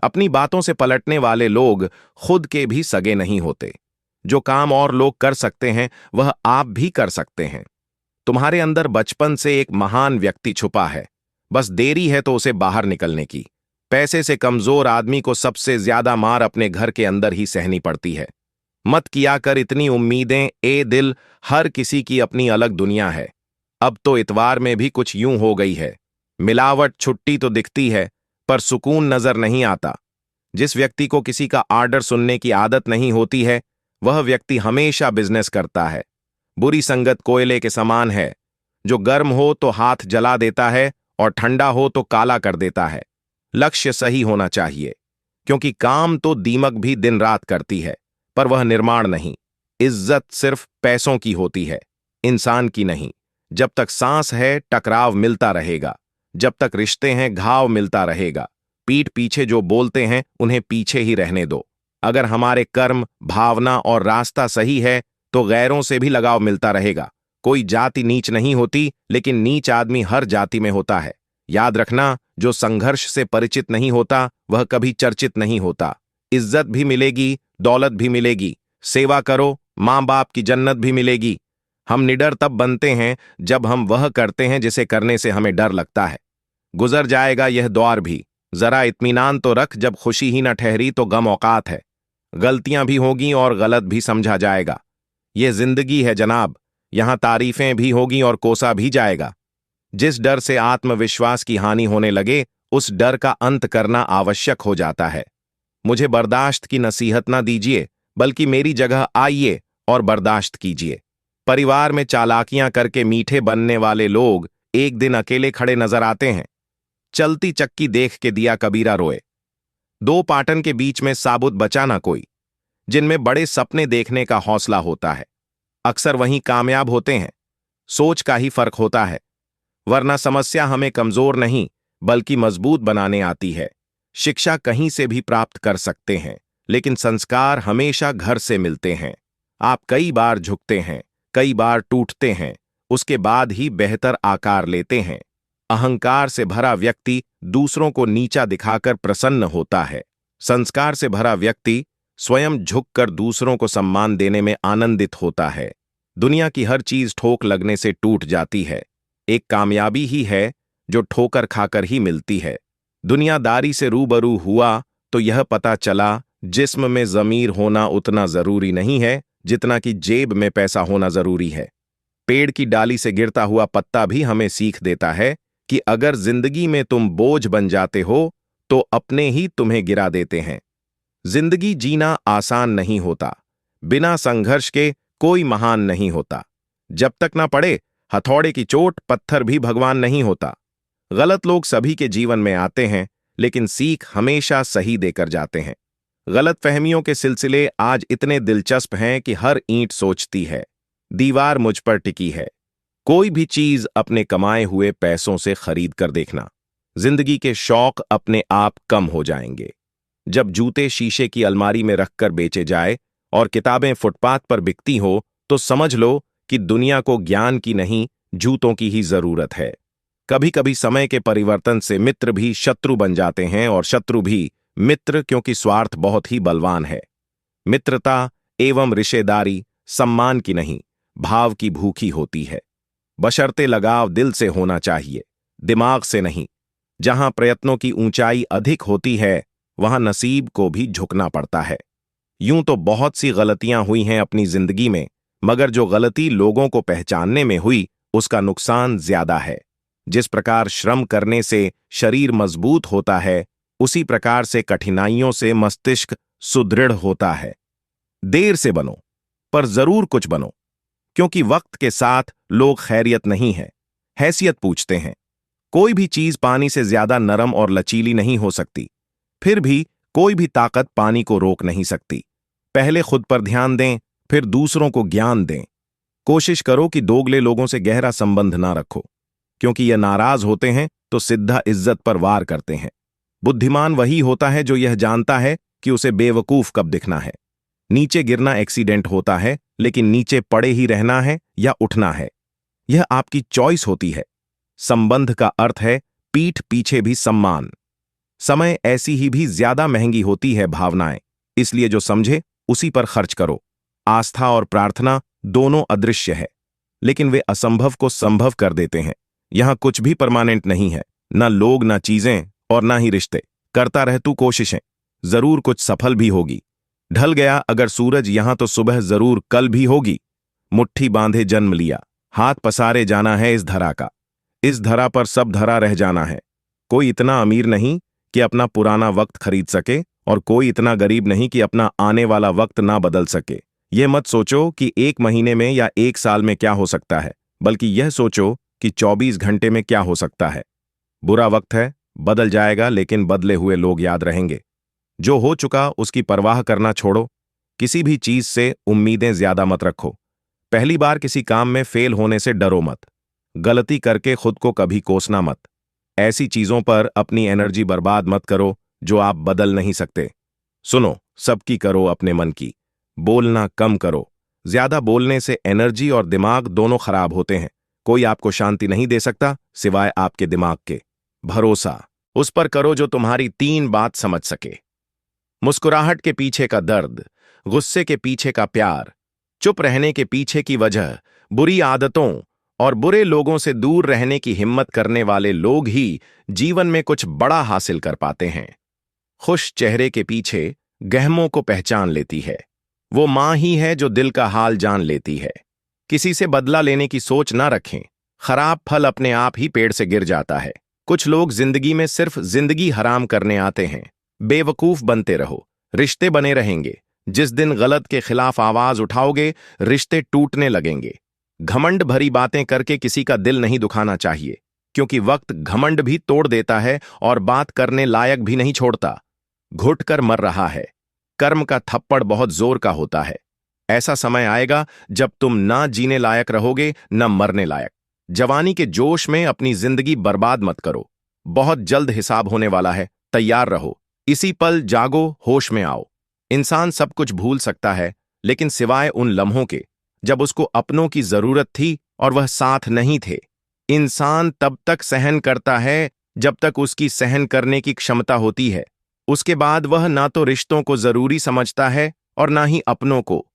अपनी बातों से पलटने वाले लोग खुद के भी सगे नहीं होते। जो काम और लोग कर सकते हैं, वह आप भी कर सकते हैं। तुम्हारे अंदर बचपन से एक महान व्यक्ति छुपा है, बस देरी है तो उसे बाहर निकलने की। पैसे से कमजोर आदमी को सबसे ज्यादा मार अपने घर के अंदर ही सहनी पड़ती है। मत किया कर इतनी उम्मीदें ए दिल, हर किसी की अपनी अलग दुनिया है। अब तो इतवार में भी कुछ यूं हो गई है। मिलावट छुट्टी तो दिखती है, पर सुकून नजर नहीं आता। जिस व्यक्ति को किसी का आर्डर सुनने की आदत नहीं होती है, वह व्यक्ति हमेशा बिजनेस करता है। बुरी संगत कोयले के समान है, जो गर्म हो तो हाथ जला देता है और ठंडा हो तो काला कर देता है। लक्ष्य सही होना चाहिए, क्योंकि काम तो दीमक भी दिन रात करती है, पर वह निर्माण नहीं। इज्जत सिर्फ पैसों की होती है, इंसान की नहीं। जब तक सांस है टकराव मिलता रहेगा, जब तक रिश्ते हैं घाव मिलता रहेगा। पीठ पीछे जो बोलते हैं उन्हें पीछे ही रहने दो। अगर हमारे कर्म, भावना और रास्ता सही है तो गैरों से भी लगाव मिलता रहेगा। कोई जाति नीच नहीं होती, लेकिन नीच आदमी हर जाति में होता है। याद रखना, जो संघर्ष से परिचित नहीं होता वह कभी चर्चित नहीं होता। इज्जत भी मिलेगी, दौलत भी मिलेगी। सेवा करो, माँ बाप की जन्नत भी मिलेगी। हम निडर तब बनते हैं जब हम वह करते हैं जिसे करने से हमें डर लगता है। गुजर जाएगा यह दौर भी, जरा इत्मीनान तो रख। जब खुशी ही न ठहरी तो गम औकात है। गलतियां भी होगी और गलत भी समझा जाएगा। यह जिंदगी है जनाब, यहां तारीफें भी होगी और कोसा भी जाएगा। जिस डर से आत्मविश्वास की हानि होने लगे, उस डर का अंत करना आवश्यक हो जाता है। मुझे बर्दाश्त की नसीहत ना दीजिए, बल्कि मेरी जगह आइए और बर्दाश्त कीजिए। परिवार में चालाकियां करके मीठे बनने वाले लोग एक दिन अकेले खड़े नजर आते हैं। चलती चक्की देख के दिया कबीरा रोए। दो पाटन के बीच में साबुत बचा ना कोई। जिनमें बड़े सपने देखने का हौसला होता है, अक्सर वहीं कामयाब होते हैं। सोच का ही फर्क होता है, वरना समस्या हमें कमजोर नहीं बल्कि मजबूत बनाने आती है। शिक्षा कहीं से भी प्राप्त कर सकते हैं, लेकिन संस्कार हमेशा घर से मिलते हैं। आप कई बार झुकते हैं, कई बार टूटते हैं, उसके बाद ही बेहतर आकार लेते हैं। अहंकार से भरा व्यक्ति दूसरों को नीचा दिखाकर प्रसन्न होता है। संस्कार से भरा व्यक्ति स्वयं झुककर दूसरों को सम्मान देने में आनंदित होता है। दुनिया की हर चीज ठोक लगने से टूट जाती है। एक कामयाबी ही है जो ठोकर खाकर ही मिलती है। दुनियादारी से रूबरू हुआ तो यह पता चला, जिस्म में ज़मीर होना उतना जरूरी नहीं है जितना कि जेब में पैसा होना जरूरी है। पेड़ की डाली से गिरता हुआ पत्ता भी हमें सीख देता है कि अगर जिंदगी में तुम बोझ बन जाते हो तो अपने ही तुम्हें गिरा देते हैं। जिंदगी जीना आसान नहीं होता, बिना संघर्ष के कोई महान नहीं होता। जब तक ना पड़े हथौड़े की चोट, पत्थर भी भगवान नहीं होता। गलत लोग सभी के जीवन में आते हैं, लेकिन सीख हमेशा सही देकर जाते हैं। गलत फहमियों के सिलसिले आज इतने दिलचस्प हैं कि हर ईंट सोचती है, दीवार मुझ पर टिकी है। कोई भी चीज अपने कमाए हुए पैसों से खरीद कर देखना, जिंदगी के शौक अपने आप कम हो जाएंगे। जब जूते शीशे की अलमारी में रखकर बेचे जाए और किताबें फुटपाथ पर बिकती हो, तो समझ लो कि दुनिया को ज्ञान की नहीं, जूतों की ही जरूरत है। कभी कभी समय के परिवर्तन से मित्र भी शत्रु बन जाते हैं और शत्रु भी मित्र, क्योंकि स्वार्थ बहुत ही बलवान है। मित्रता एवं रिश्तेदारी सम्मान की नहीं, भाव की भूखी होती है। बशर्ते लगाव दिल से होना चाहिए, दिमाग से नहीं। जहां प्रयत्नों की ऊंचाई अधिक होती है, वहां नसीब को भी झुकना पड़ता है। यूं तो बहुत सी गलतियां हुई हैं अपनी जिंदगी में, मगर जो गलती लोगों को पहचानने में हुई, उसका नुकसान ज्यादा है। जिस प्रकार श्रम करने से शरीर मजबूत होता है, उसी प्रकार से कठिनाइयों से मस्तिष्क सुदृढ़ होता है। देर से बनो, पर जरूर कुछ बनो, क्योंकि वक्त के साथ लोग खैरियत नहीं है, हैसियत पूछते हैं। कोई भी चीज पानी से ज्यादा नरम और लचीली नहीं हो सकती। फिर भी कोई भी ताकत पानी को रोक नहीं सकती। पहले खुद पर ध्यान दें, फिर दूसरों को ज्ञान दें। कोशिश करो कि दोगले लोगों से गहरा संबंध ना रखो, क्योंकि ये नाराज होते हैं तो सीधा इज्जत पर वार करते हैं। बुद्धिमान वही होता है जो यह जानता है कि उसे बेवकूफ कब दिखना है। नीचे गिरना एक्सीडेंट होता है, लेकिन नीचे पड़े ही रहना है या उठना है, यह आपकी चॉइस होती है। संबंध का अर्थ है पीठ पीछे भी सम्मान। समय ऐसी ही भी ज्यादा महंगी होती है भावनाएं, इसलिए जो समझे उसी पर खर्च करो। आस्था और प्रार्थना दोनों अदृश्य है, लेकिन वे असंभव को संभव कर देते हैं। यहां कुछ भी परमानेंट नहीं है, ना लोग, ना चीजें और ना ही रिश्ते। करता रह तू कोशिशें, जरूर कुछ सफल भी होगी। ढल गया अगर सूरज यहां तो सुबह जरूर कल भी होगी। मुट्ठी बांधे जन्म लिया, हाथ पसारे जाना है इस धरा का। इस धरा पर सब धरा रह जाना है। कोई इतना अमीर नहीं कि अपना पुराना वक्त खरीद सके, और कोई इतना गरीब नहीं कि अपना आने वाला वक्त ना बदल सके। यह मत सोचो कि 1 महीने में या 1 साल में क्या हो सकता है, बल्कि यह सोचो कि 24 घंटे में क्या हो सकता है। बुरा वक्त है, बदल जाएगा, लेकिन बदले हुए लोग याद रहेंगे। जो हो चुका उसकी परवाह करना छोड़ो। किसी भी चीज से उम्मीदें ज्यादा मत रखो। पहली बार किसी काम में फेल होने से डरो मत। गलती करके खुद को कभी कोसना मत। ऐसी चीजों पर अपनी एनर्जी बर्बाद मत करो जो आप बदल नहीं सकते। सुनो, सबकी करो अपने मन की। बोलना कम करो। ज्यादा बोलने से एनर्जी और दिमाग दोनों खराब होते हैं। कोई आपको शांति नहीं दे सकता सिवाय आपके दिमाग के। भरोसा उस पर करो जो तुम्हारी 3 बात समझ सके। मुस्कुराहट के पीछे का दर्द, गुस्से के पीछे का प्यार, चुप रहने के पीछे की वजह, बुरी आदतों और बुरे लोगों से दूर रहने की हिम्मत करने वाले लोग ही जीवन में कुछ बड़ा हासिल कर पाते हैं। खुश चेहरे के पीछे गहमों को पहचान लेती है। वो मां ही है जो दिल का हाल जान लेती है। किसी से बदला लेने की सोच ना रखें। खराब फल अपने आप ही पेड़ से गिर जाता है। कुछ लोग जिंदगी में सिर्फ जिंदगी हराम करने आते हैं। बेवकूफ बनते रहो, रिश्ते बने रहेंगे। जिस दिन गलत के खिलाफ आवाज उठाओगे, रिश्ते टूटने लगेंगे। घमंड भरी बातें करके किसी का दिल नहीं दुखाना चाहिए, क्योंकि वक्त घमंड भी तोड़ देता है और बात करने लायक भी नहीं छोड़ता। घुट कर मर रहा है। कर्म का थप्पड़ बहुत जोर का होता है। ऐसा समय आएगा जब तुम ना जीने लायक रहोगे, न मरने लायक। जवानी के जोश में अपनी जिंदगी बर्बाद मत करो। बहुत जल्द हिसाब होने वाला है, तैयार रहो। इसी पल जागो, होश में आओ। इंसान सब कुछ भूल सकता है, लेकिन सिवाय उन लम्हों के जब उसको अपनों की जरूरत थी और वह साथ नहीं थे। इंसान तब तक सहन करता है जब तक उसकी सहन करने की क्षमता होती है। उसके बाद वह ना तो रिश्तों को जरूरी समझता है और ना ही अपनों को।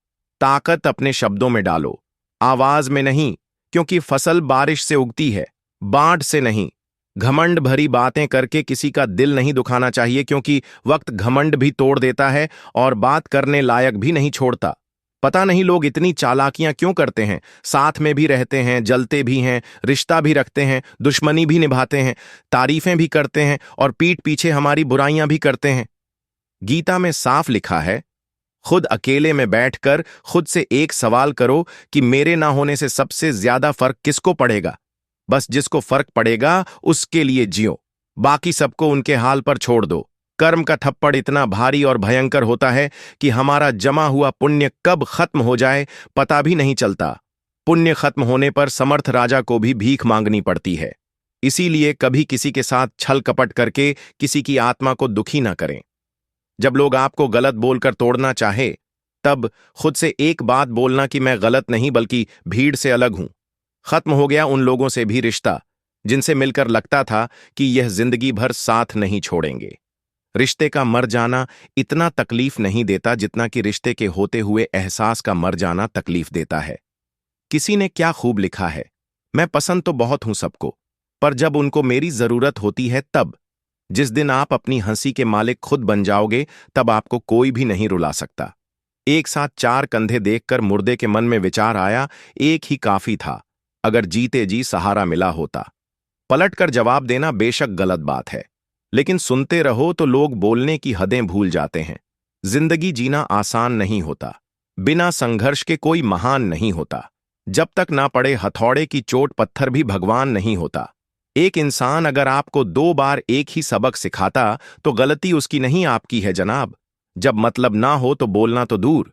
ताकत अपने शब्दों में डालो, आवाज में नहीं, क्योंकि फसल बारिश से उगती है, बाढ़ से नहीं। घमंड भरी बातें करके किसी का दिल नहीं दुखाना चाहिए, क्योंकि वक्त घमंड भी तोड़ देता है और बात करने लायक भी नहीं छोड़ता। पता नहीं लोग इतनी चालाकियां क्यों करते हैं। साथ में भी रहते हैं, जलते भी हैं, रिश्ता भी रखते हैं, दुश्मनी भी निभाते हैं, तारीफें भी करते हैं और पीठ पीछे हमारी बुराइयां भी करते हैं। गीता में साफ लिखा है, खुद अकेले में बैठकर खुद से एक सवाल करो कि मेरे ना होने से सबसे ज्यादा फर्क किसको पड़ेगा। बस जिसको फर्क पड़ेगा उसके लिए जियो, बाकी सबको उनके हाल पर छोड़ दो। कर्म का थप्पड़ इतना भारी और भयंकर होता है कि हमारा जमा हुआ पुण्य कब खत्म हो जाए पता भी नहीं चलता। पुण्य खत्म होने पर समर्थ राजा को भी भीख मांगनी पड़ती है। इसीलिए कभी किसी के साथ छल कपट करके किसी की आत्मा को दुखी ना करें। जब लोग आपको गलत बोलकर तोड़ना चाहे, तब खुद से एक बात बोलना कि मैं गलत नहीं बल्कि भीड़ से अलग हूं। खत्म हो गया उन लोगों से भी रिश्ता जिनसे मिलकर लगता था कि यह जिंदगी भर साथ नहीं छोड़ेंगे। रिश्ते का मर जाना इतना तकलीफ नहीं देता जितना कि रिश्ते के होते हुए एहसास का मर जाना तकलीफ देता है। किसी ने क्या खूब लिखा है, मैं पसंद तो बहुत हूं सबको, पर जब उनको मेरी जरूरत होती है तब, जिस दिन आप अपनी हंसी के मालिक खुद बन जाओगे, तब आपको कोई भी नहीं रुला सकता। एक साथ 4 कंधे देखकर मुर्दे के मन में विचार आया, एक ही काफी था, अगर जीते जी सहारा मिला होता। पलटकर जवाब देना बेशक गलत बात है, लेकिन सुनते रहो तो लोग बोलने की हदें भूल जाते हैं। जिंदगी जीना आसान नहीं होता, बिना संघर्ष के कोई महान नहीं होता। जब तक ना पड़े हथौड़े की चोट पत्थर भी भगवान नहीं होता। एक इंसान अगर आपको 2 बार एक ही सबक सिखाता तो गलती उसकी नहीं आपकी है जनाब। जब मतलब ना हो तो बोलना तो दूर,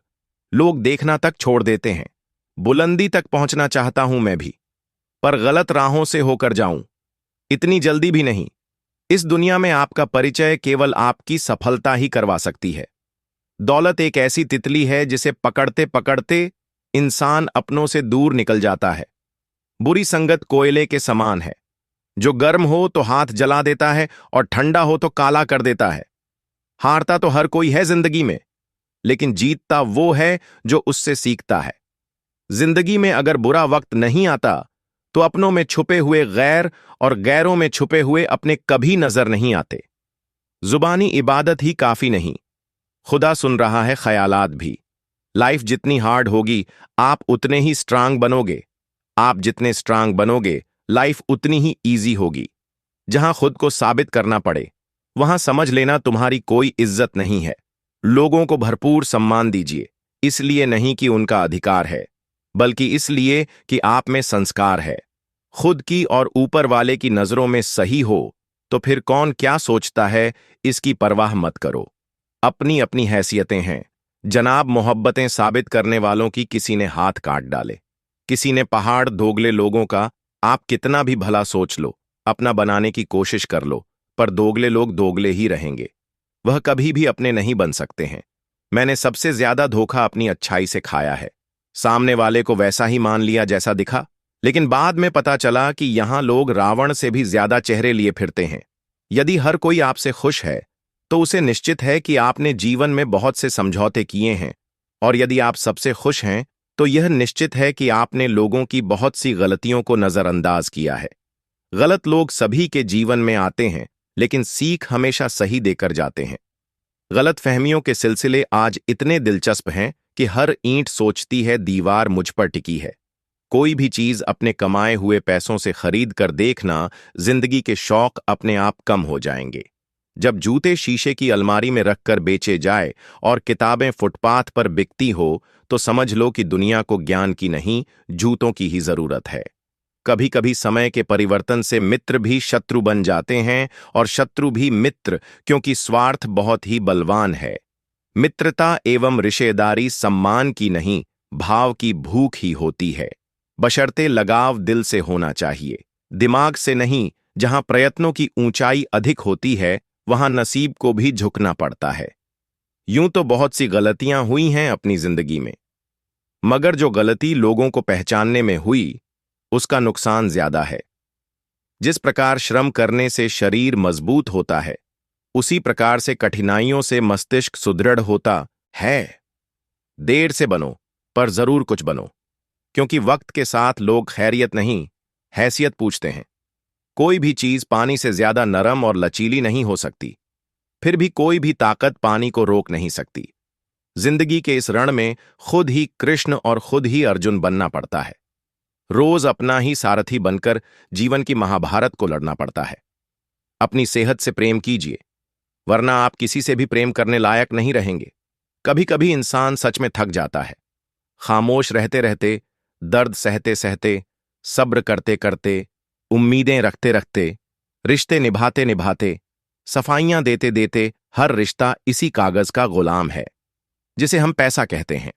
लोग देखना तक छोड़ देते हैं। बुलंदी तक पहुंचना चाहता हूं मैं भी, पर गलत राहों से होकर जाऊं, इतनी जल्दी भी नहीं। इस दुनिया में आपका परिचय केवल आपकी सफलता ही करवा सकती है। दौलत एक ऐसी तितली है जिसे पकड़ते पकड़ते इंसान अपनों से दूर निकल जाता है। बुरी संगत कोयले के समान है, जो गर्म हो तो हाथ जला देता है और ठंडा हो तो काला कर देता है। हारता तो हर कोई है जिंदगी में, लेकिन जीतता वो है जो उससे सीखता है। जिंदगी में अगर बुरा वक्त नहीं आता तो अपनों में छुपे हुए गैर और गैरों में छुपे हुए अपने कभी नजर नहीं आते। जुबानी इबादत ही काफी नहीं, खुदा सुन रहा है ख्यालात भी। लाइफ जितनी हार्ड होगी आप उतने ही स्ट्रांग बनोगे। आप जितने स्ट्रांग बनोगे लाइफ उतनी ही इजी होगी। जहां खुद को साबित करना पड़े वहां समझ लेना तुम्हारी कोई इज्जत नहीं है। लोगों को भरपूर सम्मान दीजिए, इसलिए नहीं कि उनका अधिकार है, बल्कि इसलिए कि आप में संस्कार है। खुद की और ऊपर वाले की नजरों में सही हो तो फिर कौन क्या सोचता है इसकी परवाह मत करो। अपनी अपनी हैसियतें हैं जनाब। मोहब्बतें साबित करने वालों की किसी ने हाथ काट डाले, किसी ने पहाड़। दोगले लोगों का आप कितना भी भला सोच लो, अपना बनाने की कोशिश कर लो, पर दोगले लोग दोगले ही रहेंगे। वह कभी भी अपने नहीं बन सकते हैं। मैंने सबसे ज्यादा धोखा अपनी अच्छाई से खाया है। सामने वाले को वैसा ही मान लिया जैसा दिखा, लेकिन बाद में पता चला कि यहां लोग रावण से भी ज्यादा चेहरे लिए फिरते हैं। यदि हर कोई आपसे खुश है तो उसे निश्चित है कि आपने जीवन में बहुत से समझौते किए हैं, और यदि आप सबसे खुश हैं तो यह निश्चित है कि आपने लोगों की बहुत सी गलतियों को नजरअंदाज किया है। गलत लोग सभी के जीवन में आते हैं, लेकिन सीख हमेशा सही देकर जाते हैं। गलत फहमियों के सिलसिले आज इतने दिलचस्प हैं कि हर ईंट सोचती है दीवार मुझ पर टिकी है। कोई भी चीज अपने कमाए हुए पैसों से खरीद कर देखना, जिंदगी के शौक अपने आप कम हो जाएंगे। जब जूते शीशे की अलमारी में रखकर बेचे जाए और किताबें फुटपाथ पर बिकती हो तो समझ लो कि दुनिया को ज्ञान की नहीं, जूतों की ही जरूरत है। कभी कभी समय के परिवर्तन से मित्र भी शत्रु बन जाते हैं और शत्रु भी मित्र, क्योंकि स्वार्थ बहुत ही बलवान है। मित्रता एवं रिश्तेदारी सम्मान की नहीं, भाव की भूख ही होती है। बशर्ते लगाव दिल से होना चाहिए, दिमाग से नहीं। जहां प्रयत्नों की ऊंचाई अधिक होती है वहां नसीब को भी झुकना पड़ता है। यूं तो बहुत सी गलतियां हुई हैं अपनी जिंदगी में, मगर जो गलती लोगों को पहचानने में हुई उसका नुकसान ज्यादा है। जिस प्रकार श्रम करने से शरीर मजबूत होता है, उसी प्रकार से कठिनाइयों से मस्तिष्क सुदृढ़ होता है। देर से बनो, पर जरूर कुछ बनो, क्योंकि वक्त के साथ लोग खैरियत नहीं, हैसियत पूछते हैं। कोई भी चीज पानी से ज्यादा नरम और लचीली नहीं हो सकती, फिर भी कोई भी ताकत पानी को रोक नहीं सकती। जिंदगी के इस रण में खुद ही कृष्ण और खुद ही अर्जुन बनना पड़ता है। रोज अपना ही सारथी बनकर जीवन की महाभारत को लड़ना पड़ता है। अपनी सेहत से प्रेम कीजिए, वरना आप किसी से भी प्रेम करने लायक नहीं रहेंगे। कभी कभी इंसान सच में थक जाता है। खामोश रहते रहते, दर्द सहते सहते, सब्र करते करते, उम्मीदें रखते रखते, रिश्ते निभाते निभाते, सफाइयां देते देते, हर रिश्ता इसी कागज का गुलाम है जिसे हम पैसा कहते हैं।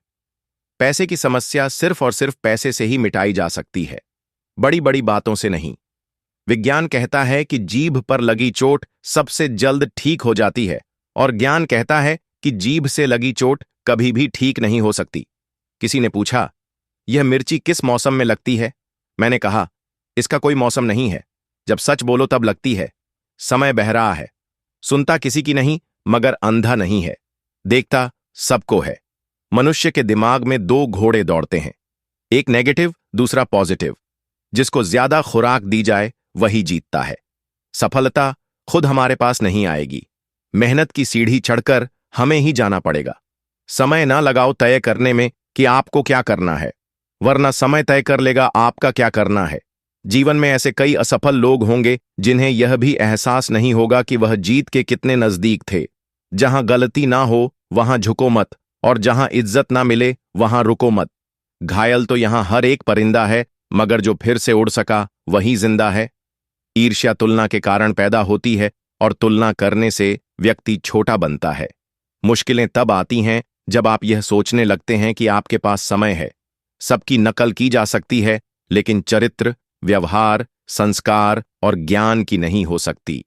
पैसे की समस्या सिर्फ और सिर्फ पैसे से ही मिटाई जा सकती है, बड़ी बड़ी बातों से नहीं। विज्ञान कहता है कि जीभ पर लगी चोट सबसे जल्द ठीक हो जाती है, और ज्ञान कहता है कि जीभ से लगी चोट कभी भी ठीक नहीं हो सकती। किसी ने पूछा, यह मिर्ची किस मौसम में लगती है? मैंने कहा, इसका कोई मौसम नहीं है, जब सच बोलो तब लगती है। समय बह रहा है, सुनता किसी की नहीं, मगर अंधा नहीं है, देखता सबको है। मनुष्य के दिमाग में 2 घोड़े दौड़ते हैं, एक नेगेटिव, दूसरा पॉजिटिव। जिसको ज्यादा खुराक दी जाए वही जीतता है। सफलता खुद हमारे पास नहीं आएगी। मेहनत की सीढ़ी चढ़कर हमें ही जाना पड़ेगा। समय ना लगाओ तय करने में कि आपको क्या करना है, वरना समय तय कर लेगा आपका क्या करना है। जीवन में ऐसे कई असफल लोग होंगे जिन्हें यह भी एहसास नहीं होगा कि वह जीत के कितने नजदीक थे। जहां गलती ना हो वहां झुको मत, और जहां इज्जत ना मिले वहां रुको मत। घायल तो यहां हर एक परिंदा है, मगर जो फिर से उड़ सका वही जिंदा है। ईर्ष्या तुलना के कारण पैदा होती है, और तुलना करने से व्यक्ति छोटा बनता है। मुश्किलें तब आती हैं जब आप यह सोचने लगते हैं कि आपके पास समय है। सबकी नकल की जा सकती है, लेकिन चरित्र, व्यवहार, संस्कार और ज्ञान की नहीं हो सकती।